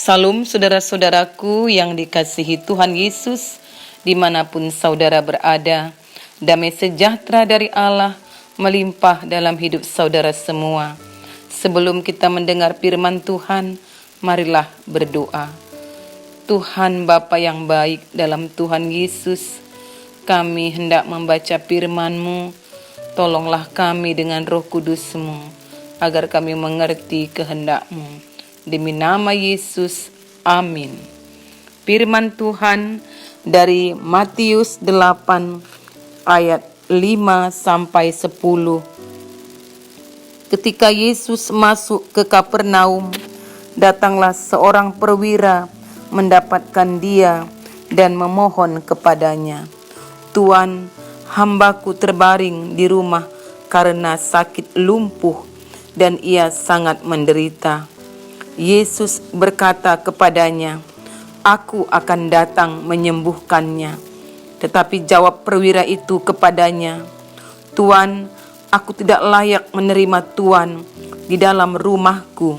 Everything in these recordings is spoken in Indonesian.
Salam saudara-saudaraku yang dikasihi Tuhan Yesus, dimanapun saudara berada. Damai sejahtera dari Allah melimpah dalam hidup saudara semua. Sebelum kita mendengar firman Tuhan, marilah berdoa. Tuhan Bapa yang baik, dalam Tuhan Yesus, kami hendak membaca firman-Mu. Tolonglah kami dengan Roh Kudus-Mu, agar kami mengerti kehendak-Mu. Demi nama Yesus, amin. Firman Tuhan dari Matius 8 ayat 5 sampai 10. Ketika Yesus masuk ke Kapernaum, datanglah seorang perwira mendapatkan dia dan memohon kepadanya, "Tuan, hambaku terbaring di rumah karena sakit lumpuh dan ia sangat menderita." Yesus berkata kepadanya, "Aku akan datang menyembuhkannya." Tetapi jawab perwira itu kepadanya, "Tuan, aku tidak layak menerima Tuan di dalam rumahku.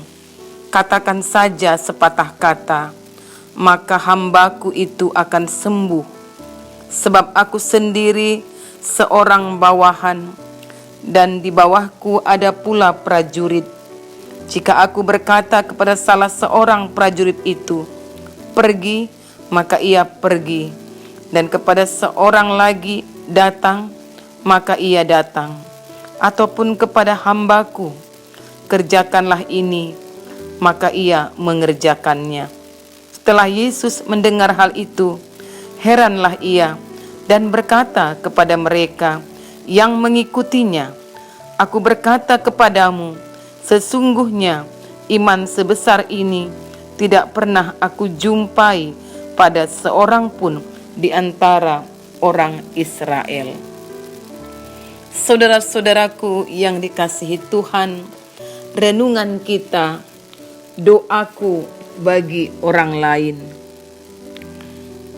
Katakan saja sepatah kata, maka hambaku itu akan sembuh. Sebab aku sendiri seorang bawahan, dan di bawahku ada pula prajurit. Jika aku berkata kepada salah seorang prajurit itu, 'Pergi,' maka ia pergi, dan kepada seorang lagi, 'Datang,' maka ia datang. Ataupun kepada hambaku, 'Kerjakanlah ini,' maka ia mengerjakannya." Setelah Yesus mendengar hal itu, heranlah ia dan berkata kepada mereka yang mengikutinya, "Aku berkata kepadamu, sesungguhnya iman sebesar ini tidak pernah aku jumpai pada seorang pun di antara orang Israel." Saudara-saudaraku yang dikasihi Tuhan, renungan kita, doaku bagi orang lain.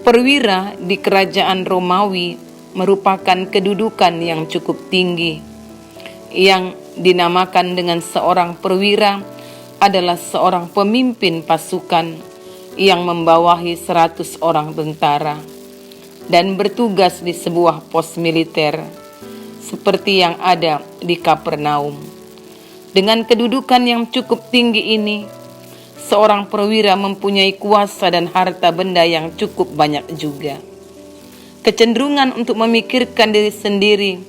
Perwira di kerajaan Romawi merupakan kedudukan yang cukup tinggi. Yang dinamakan dengan seorang perwira adalah seorang pemimpin pasukan yang membawahi 100 orang tentara dan bertugas di sebuah pos militer seperti yang ada di Kapernaum. Dengan kedudukan yang cukup tinggi ini, seorang perwira mempunyai kuasa dan harta benda yang cukup banyak juga. Kecenderungan untuk memikirkan diri sendiri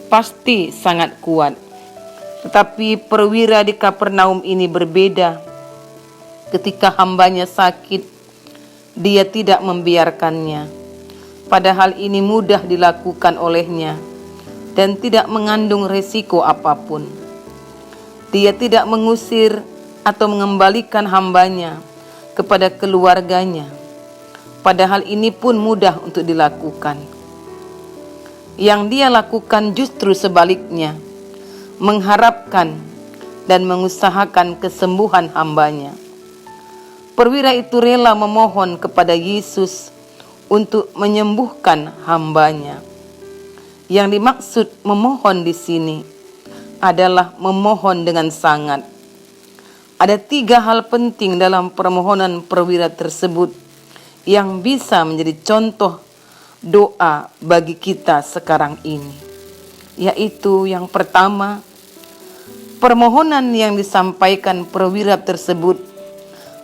pasti sangat kuat. Tetapi perwira di Kapernaum ini berbeda. Ketika hambanya sakit, dia tidak membiarkannya. Padahal ini mudah dilakukan olehnya dan tidak mengandung resiko apapun. Dia tidak mengusir atau mengembalikan hambanya kepada keluarganya. Padahal ini pun mudah untuk dilakukan. Yang dia lakukan justru sebaliknya, mengharapkan dan mengusahakan kesembuhan hambanya. Perwira itu rela memohon kepada Yesus untuk menyembuhkan hambanya. Yang dimaksud memohon di sini adalah memohon dengan sangat. Ada 3 hal penting dalam permohonan perwira tersebut yang bisa menjadi contoh doa bagi kita sekarang ini. Yaitu yang pertama, permohonan yang disampaikan perwira tersebut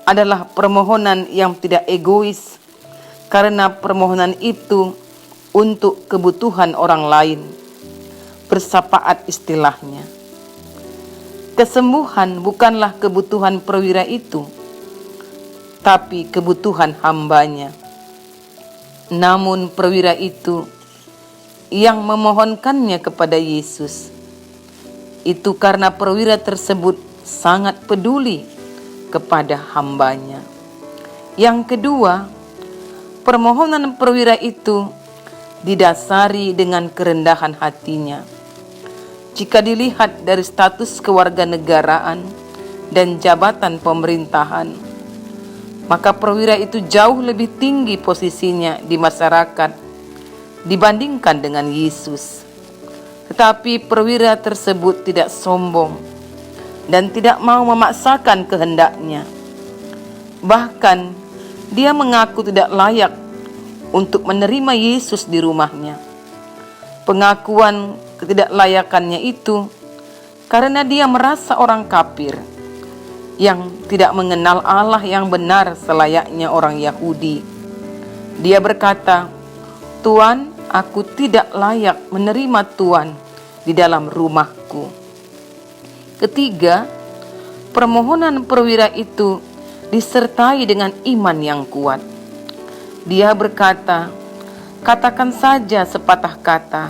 adalah permohonan yang tidak egois, karena permohonan itu untuk kebutuhan orang lain. Bersapaat istilahnya. Kesembuhan bukanlah kebutuhan perwira itu, tapi kebutuhan hambanya. Namun perwira itu yang memohonkannya kepada Yesus. Itu karena perwira tersebut sangat peduli kepada hambanya. Yang kedua, permohonan perwira itu didasari dengan kerendahan hatinya. Jika dilihat dari status kewarganegaraan dan jabatan pemerintahan, maka perwira itu jauh lebih tinggi posisinya di masyarakat dibandingkan dengan Yesus. Tetapi perwira tersebut tidak sombong dan tidak mau memaksakan kehendaknya. Bahkan dia mengaku tidak layak untuk menerima Yesus di rumahnya. Pengakuan ketidaklayakannya itu karena dia merasa orang kafir yang tidak mengenal Allah yang benar selayaknya orang Yahudi. Dia berkata, "Tuan, aku tidak layak menerima Tuan di dalam rumahku." Ketiga, permohonan perwira itu disertai dengan iman yang kuat. Dia berkata, "Katakan saja sepatah kata,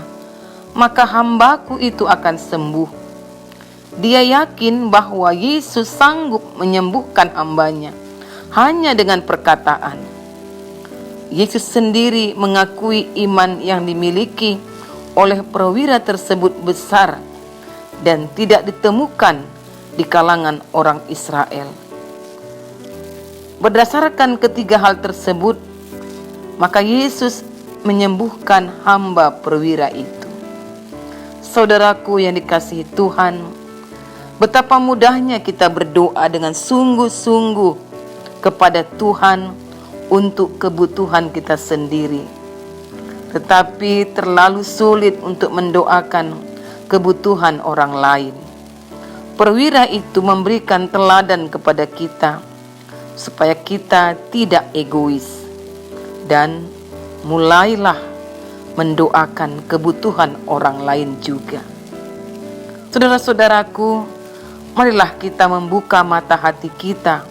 maka hambaku itu akan sembuh." Dia yakin bahwa Yesus sanggup menyembuhkan hambanya hanya dengan perkataan. Yesus sendiri mengakui iman yang dimiliki oleh perwira tersebut besar dan tidak ditemukan di kalangan orang Israel. Berdasarkan ketiga hal tersebut, maka Yesus menyembuhkan hamba perwira itu. Saudaraku yang dikasihi Tuhan, betapa mudahnya kita berdoa dengan sungguh-sungguh kepada Tuhan untuk kebutuhan kita sendiri, tetapi terlalu sulit untuk mendoakan kebutuhan orang lain. Perwira itu memberikan teladan kepada kita supaya kita tidak egois dan mulailah mendoakan kebutuhan orang lain juga. Saudara-saudaraku, marilah kita membuka mata hati kita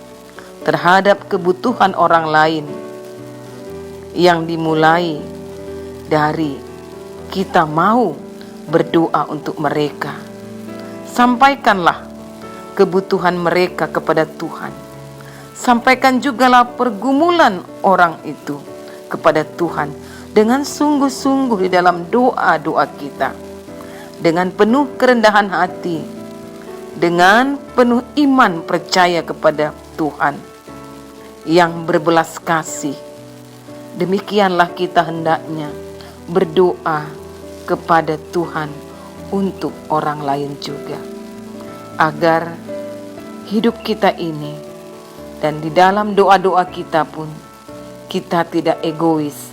terhadap kebutuhan orang lain yang dimulai dari kita mau berdoa untuk mereka. Sampaikanlah kebutuhan mereka kepada Tuhan. Sampaikan jugalah pergumulan orang itu kepada Tuhan dengan sungguh-sungguh di dalam doa-doa kita, dengan penuh kerendahan hati, dengan penuh iman percaya kepada Tuhan yang berbelas kasih. Demikianlah kita hendaknya berdoa kepada Tuhan untuk orang lain juga, agar hidup kita ini dan di dalam doa-doa kita pun kita tidak egois,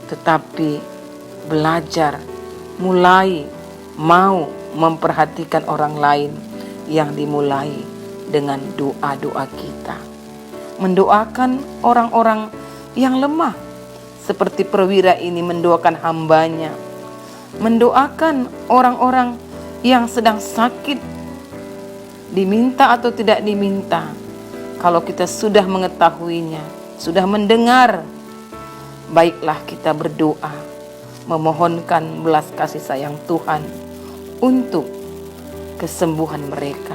tetapi belajar mulai mau memperhatikan orang lain yang dimulai dengan doa-doa kita. Mendoakan orang-orang yang lemah, seperti perwira ini mendoakan hambanya. Mendoakan orang-orang yang sedang sakit, diminta atau tidak diminta. Kalau kita sudah mengetahuinya, sudah mendengar, baiklah kita berdoa, memohonkan belas kasih sayang Tuhan untuk kesembuhan mereka.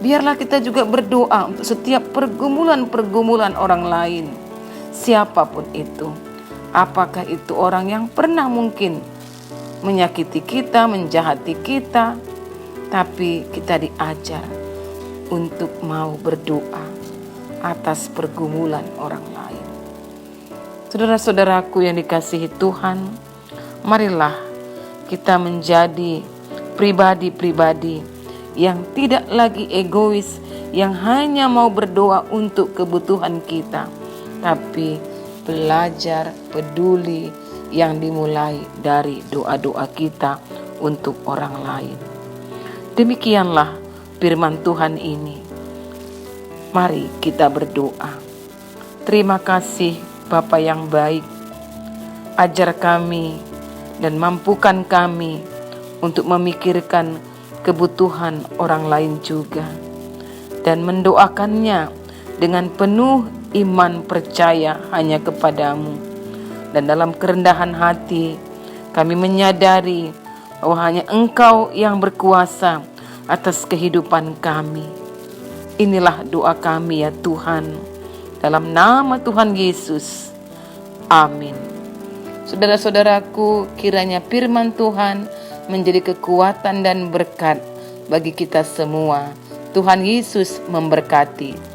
Biarlah kita juga berdoa untuk setiap pergumulan-pergumulan orang lain, siapapun itu. Apakah itu orang yang pernah mungkin menyakiti kita, menjahati kita, tapi kita diajar untuk mau berdoa atas pergumulan orang lain. Saudara-saudaraku yang dikasihi Tuhan, marilah kita menjadi pribadi-pribadi yang tidak lagi egois, yang hanya mau berdoa untuk kebutuhan kita, tapi belajar peduli yang dimulai dari doa-doa kita untuk orang lain. Demikianlah firman Tuhan ini. Mari kita berdoa. Terima kasih Bapa yang baik. Ajar kami dan mampukan kami untuk memikirkan kebutuhan orang lain juga, dan mendoakannya dengan penuh iman percaya hanya kepadamu. Dan dalam kerendahan hati kami menyadari bahwa hanya Engkau yang berkuasa atas kehidupan kami. Inilah doa kami ya Tuhan, dalam nama Tuhan Yesus. Amin. Saudara-saudaraku, kiranya firman Tuhan menjadi kekuatan dan berkat bagi kita semua. Tuhan Yesus memberkati.